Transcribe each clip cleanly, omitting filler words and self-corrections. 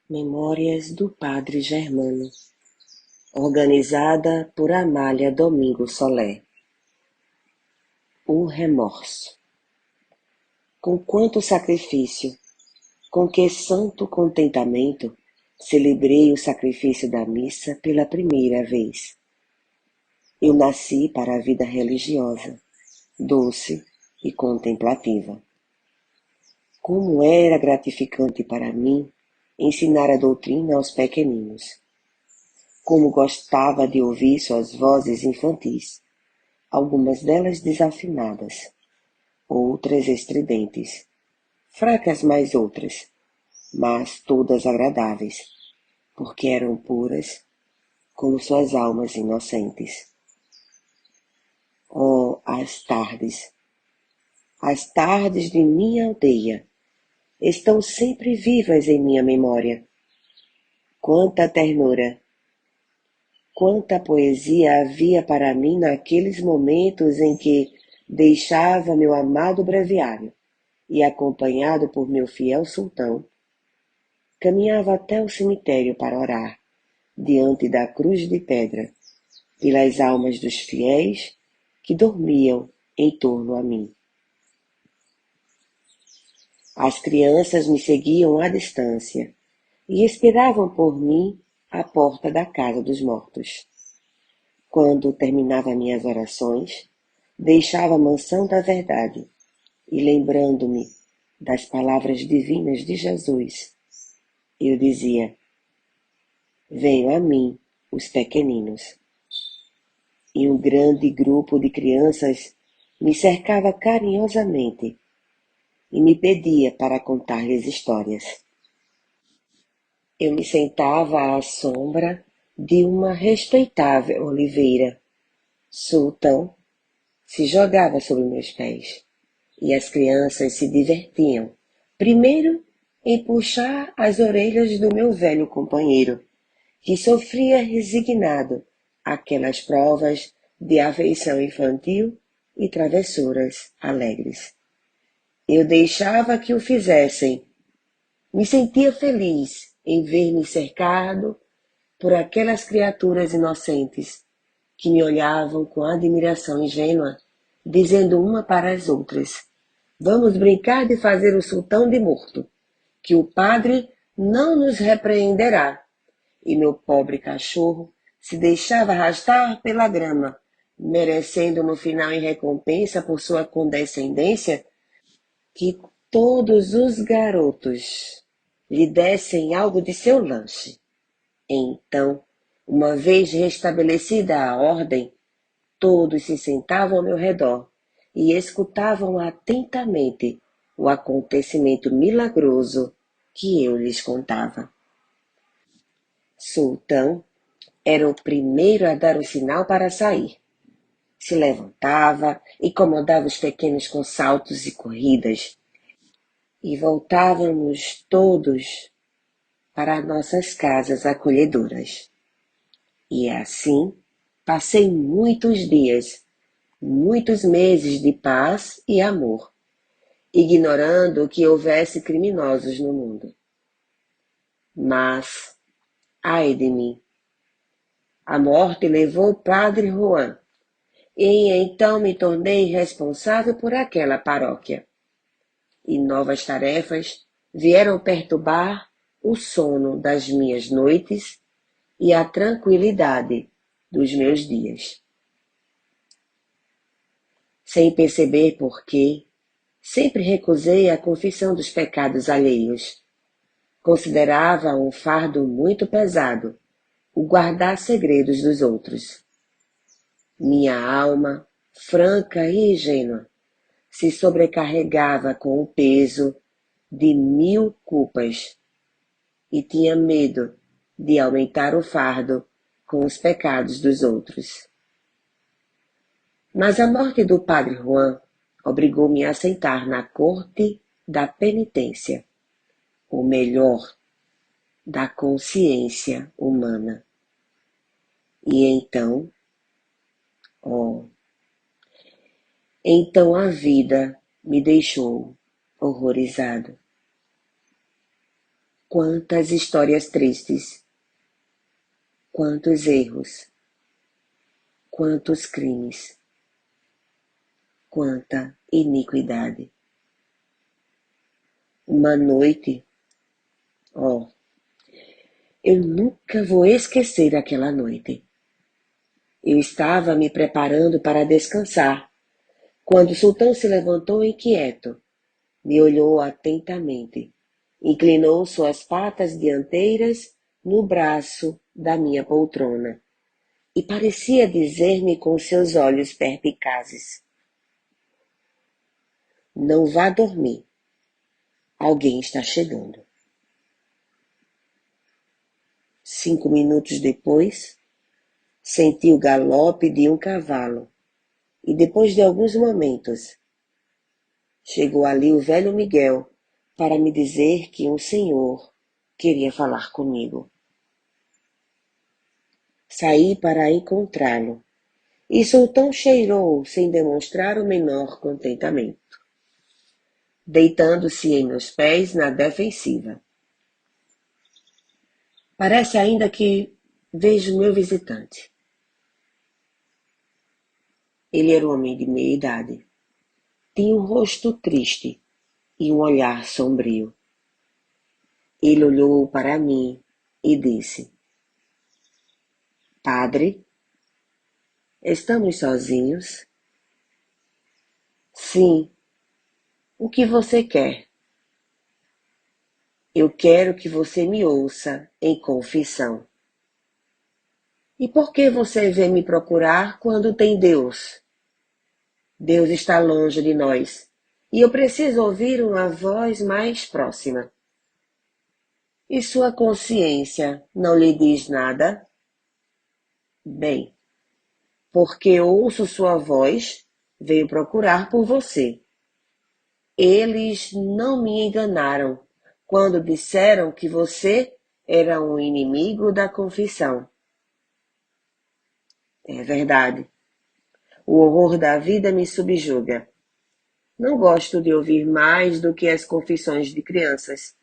Memórias do Padre Germano, organizada por Amália Domingo Soler. O remorso. Com quanto sacrifício, com que santo contentamento, celebrei o sacrifício da missa pela primeira vez. Eu nasci para a vida religiosa, doce e contemplativa. Como era gratificante para mim ensinar a doutrina aos pequeninos. Como gostava de ouvir suas vozes infantis, algumas delas desafinadas, outras estridentes, fracas mais outras, mas todas agradáveis, porque eram puras como suas almas inocentes. Oh, as tardes de minha aldeia, estão sempre vivas em minha memória. Quanta ternura! Quanta poesia havia para mim naqueles momentos em que deixava meu amado breviário e, acompanhado por meu fiel sultão, caminhava até o cemitério para orar, diante da cruz de pedra, pelas almas dos fiéis que dormiam em torno a mim. As crianças me seguiam à distância e esperavam por mim à porta da casa dos mortos. Quando terminava minhas orações, deixava a mansão da verdade e, lembrando-me das palavras divinas de Jesus, eu dizia: venham a mim os pequeninos. E um grande grupo de crianças me cercava carinhosamente e me pedia para contar-lhes histórias. Eu me sentava à sombra de uma respeitável oliveira. Sultão se jogava sobre meus pés e as crianças se divertiam, primeiro em puxar as orelhas do meu velho companheiro, que sofria resignado aquelas provas de afeição infantil e travessuras alegres. Eu deixava que o fizessem. Me sentia feliz em ver-me cercado por aquelas criaturas inocentes que me olhavam com admiração ingênua, dizendo uma para as outras: vamos brincar de fazer o sultão de morto, que o padre não nos repreenderá. E meu pobre cachorro se deixava arrastar pela grama, merecendo no final em recompensa por sua condescendência que todos os garotos lhe dessem algo de seu lanche. Então, uma vez restabelecida a ordem, todos se sentavam ao meu redor e escutavam atentamente o acontecimento milagroso que eu lhes contava. Sultão era o primeiro a dar o sinal para sair. Se levantava, incomodava os pequenos com saltos e corridas, e voltávamos todos para nossas casas acolhedoras. E assim passei muitos dias, muitos meses de paz e amor, ignorando que houvesse criminosos no mundo. Mas, ai de mim, a morte levou o padre Juan, e então me tornei responsável por aquela paróquia. E novas tarefas vieram perturbar o sono das minhas noites e a tranquilidade dos meus dias. Sem perceber por quê, sempre recusei a confissão dos pecados alheios. Considerava um fardo muito pesado o guardar segredos dos outros. Minha alma, franca e ingênua, se sobrecarregava com o peso de 1000 culpas e tinha medo de aumentar o fardo com os pecados dos outros. Mas a morte do padre Juan obrigou-me a aceitar na corte da penitência, ou melhor, da consciência humana. E então a vida me deixou horrorizado. Quantas histórias tristes, quantos erros, quantos crimes, quanta iniquidade. Uma noite, oh, eu nunca vou esquecer aquela noite. Eu estava me preparando para descansar, quando o sultão se levantou inquieto, me olhou atentamente, inclinou suas patas dianteiras no braço da minha poltrona e parecia dizer-me com seus olhos perspicazes: não vá dormir, alguém está chegando. 5 minutos depois, senti o galope de um cavalo e depois de alguns momentos, chegou ali o velho Miguel para me dizer que um senhor queria falar comigo. Saí para encontrá-lo e Sultão cheirou sem demonstrar o menor contentamento, deitando-se em meus pés na defensiva. Parece ainda que vejo meu visitante. Ele era um homem de meia idade. Tinha um rosto triste e um olhar sombrio. Ele olhou para mim e disse: Padre, estamos sozinhos? Sim. O que você quer? Eu quero que você me ouça em confissão. E por que você vem me procurar quando tem Deus? Deus está longe de nós e eu preciso ouvir uma voz mais próxima. E sua consciência não lhe diz nada? Bem, porque ouço sua voz, venho procurar por você. Eles não me enganaram quando disseram que você era um inimigo da confissão. É verdade. O horror da vida me subjuga. Não gosto de ouvir mais do que as confissões de crianças,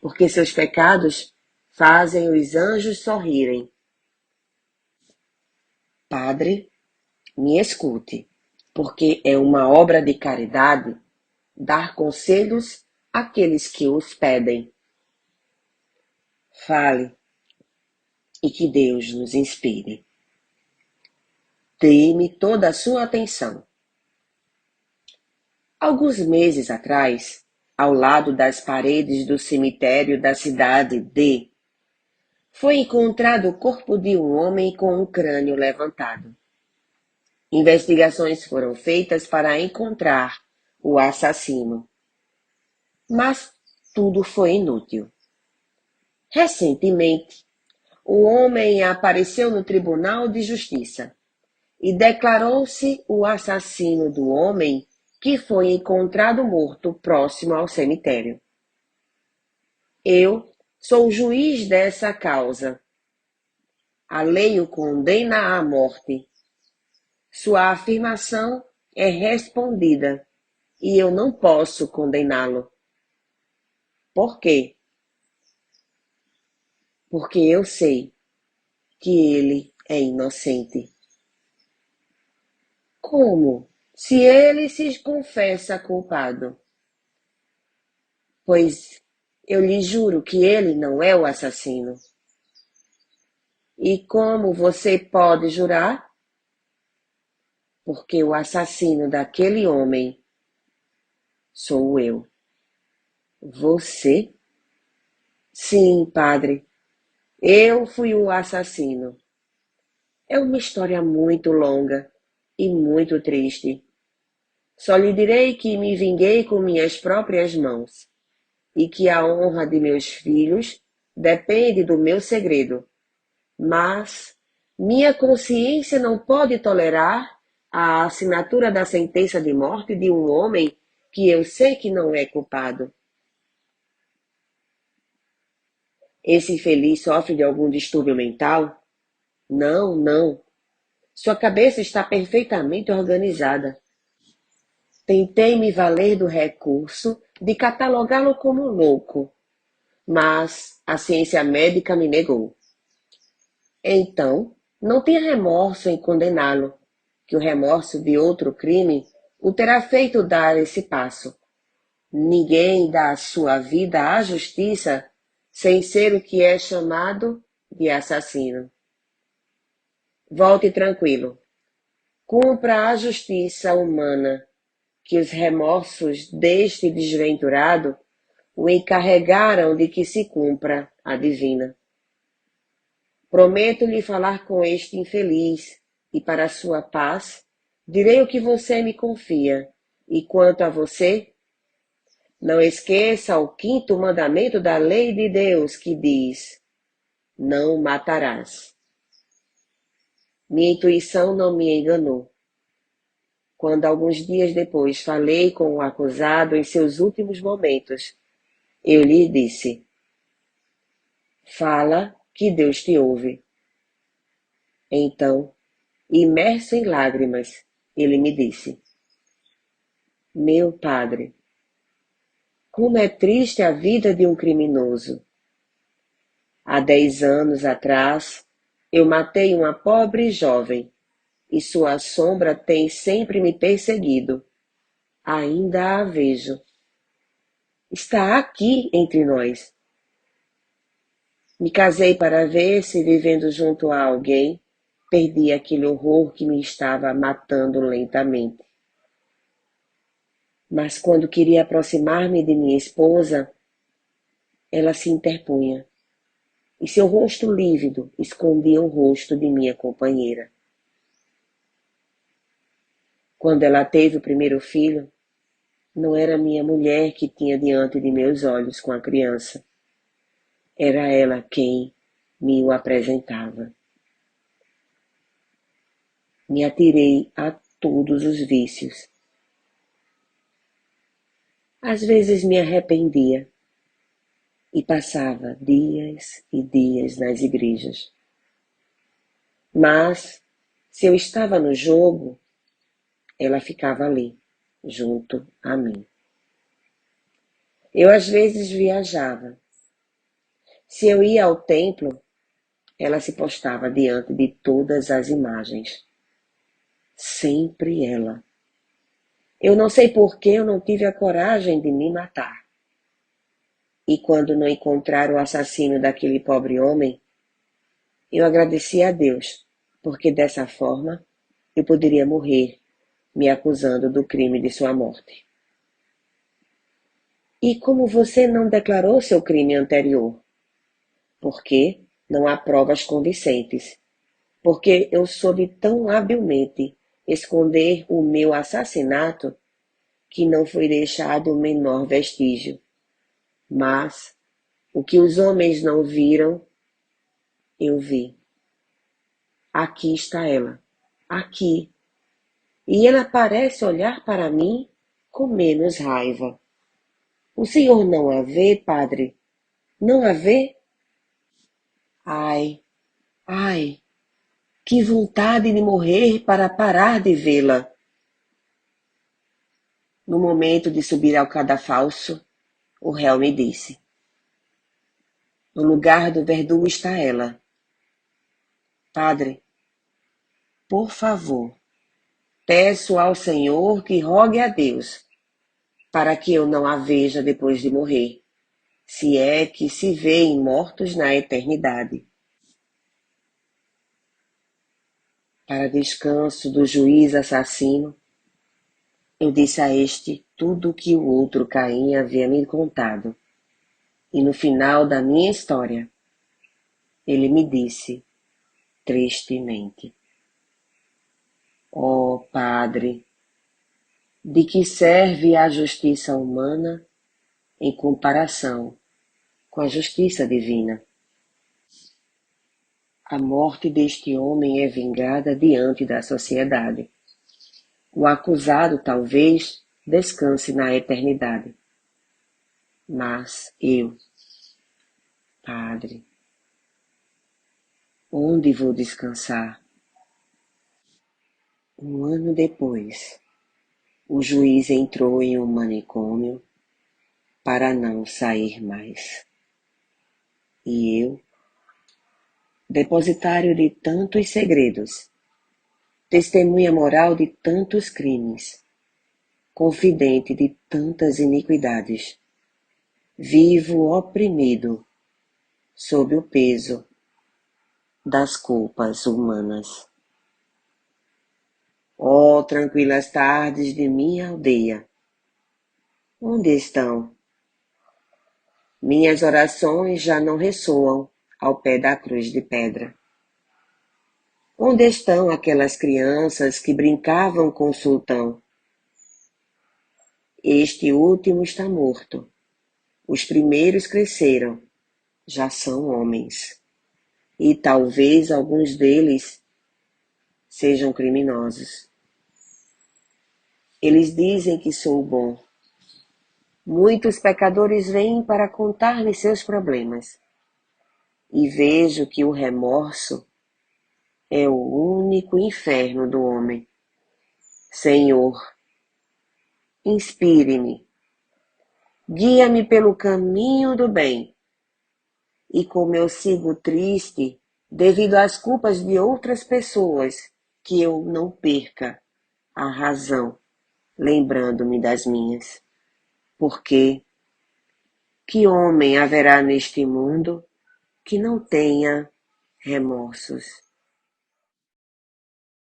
porque seus pecados fazem os anjos sorrirem. Padre, me escute, porque é uma obra de caridade dar conselhos àqueles que os pedem. Fale e que Deus nos inspire. Dê-me toda a sua atenção. Alguns meses atrás, ao lado das paredes do cemitério da cidade D, foi encontrado o corpo de um homem com um crânio levantado. Investigações foram feitas para encontrar o assassino, mas tudo foi inútil. Recentemente, o homem apareceu no Tribunal de Justiça e declarou-se o assassino do homem que foi encontrado morto próximo ao cemitério. Eu sou o juiz dessa causa. A lei o condena à morte. Sua afirmação é respondida e eu não posso condená-lo. Por quê? Porque eu sei que ele é inocente. Como? Se ele se confessa culpado? Pois eu lhe juro que ele não é o assassino. E como você pode jurar? Porque o assassino daquele homem sou eu. Você? Sim, padre. Eu fui o assassino. É uma história muito longa e muito triste. Só lhe direi que me vinguei com minhas próprias mãos e que a honra de meus filhos depende do meu segredo. Mas minha consciência não pode tolerar a assinatura da sentença de morte de um homem que eu sei que não é culpado. Esse infeliz sofre de algum distúrbio mental? Não, não. Sua cabeça está perfeitamente organizada. Tentei me valer do recurso de catalogá-lo como louco, mas a ciência médica me negou. Então, não tenha remorso em condená-lo, que o remorso de outro crime o terá feito dar esse passo. Ninguém dá a sua vida à justiça sem ser o que é chamado de assassino. Volte tranquilo. Cumpra a justiça humana, que os remorsos deste desventurado o encarregaram de que se cumpra a divina. Prometo-lhe falar com este infeliz, e para sua paz, direi o que você me confia. E quanto a você, não esqueça o quinto mandamento da lei de Deus que diz: não matarás. Minha intuição não me enganou. Quando alguns dias depois falei com o acusado em seus últimos momentos, eu lhe disse: fala que Deus te ouve. Então, imerso em lágrimas, ele me disse: meu padre, como é triste a vida de um criminoso. Há 10 anos atrás, eu matei uma pobre jovem, e sua sombra tem sempre me perseguido. Ainda a vejo. Está aqui entre nós. Me casei para ver se, vivendo junto a alguém, perdi aquele horror que me estava matando lentamente. Mas quando queria aproximar-me de minha esposa, ela se interpunha, e seu rosto lívido escondia o rosto de minha companheira. Quando ela teve o primeiro filho, não era minha mulher que tinha diante de meus olhos com a criança. Era ela quem me o apresentava. Me atirei a todos os vícios. Às vezes me arrependia e passava dias e dias nas igrejas. Mas, se eu estava no jogo, ela ficava ali, junto a mim. Eu às vezes viajava. Se eu ia ao templo, ela se postava diante de todas as imagens. Sempre ela. Eu não sei por que eu não tive a coragem de me matar. E quando não encontrar o assassino daquele pobre homem, eu agradeci a Deus, porque dessa forma eu poderia morrer me acusando do crime de sua morte. E como você não declarou seu crime anterior? Porque não há provas convincentes. Porque eu soube tão habilmente esconder o meu assassinato que não foi deixado o menor vestígio. Mas o que os homens não viram, eu vi. Aqui está ela. Aqui. E ela parece olhar para mim com menos raiva. O senhor não a vê, padre? Não a vê? Ai, ai, que vontade de morrer para parar de vê-la. No momento de subir ao cadafalso, o réu me disse: no lugar do verdugo está ela. Padre, por favor, peço ao Senhor que rogue a Deus para que eu não a veja depois de morrer, se é que se vêem mortos na eternidade. Para descanso do juiz assassino, eu disse a este tudo o que o outro Caim havia me contado. E no final da minha história, ele me disse, tristemente: ó Padre, de que serve a justiça humana em comparação com a justiça divina? A morte deste homem é vingada diante da sociedade. O acusado talvez descanse na eternidade. Mas eu, Padre, onde vou descansar? 1 ano depois, o juiz entrou em um manicômio para não sair mais. E eu, depositário de tantos segredos, testemunha moral de tantos crimes, confidente de tantas iniquidades, vivo oprimido sob o peso das culpas humanas. Ó tranquilas tardes de minha aldeia, onde estão? Minhas orações já não ressoam ao pé da cruz de pedra. Onde estão aquelas crianças que brincavam com o sultão? Este último está morto. Os primeiros cresceram, já são homens. E talvez alguns deles sejam criminosos. Eles dizem que sou bom. Muitos pecadores vêm para contar-me seus problemas. E vejo que o remorso é o único inferno do homem. Senhor, inspire-me, guia-me pelo caminho do bem. E como eu sigo triste devido às culpas de outras pessoas, que eu não perca a razão, lembrando-me das minhas. Porque que homem haverá neste mundo que não tenha remorsos?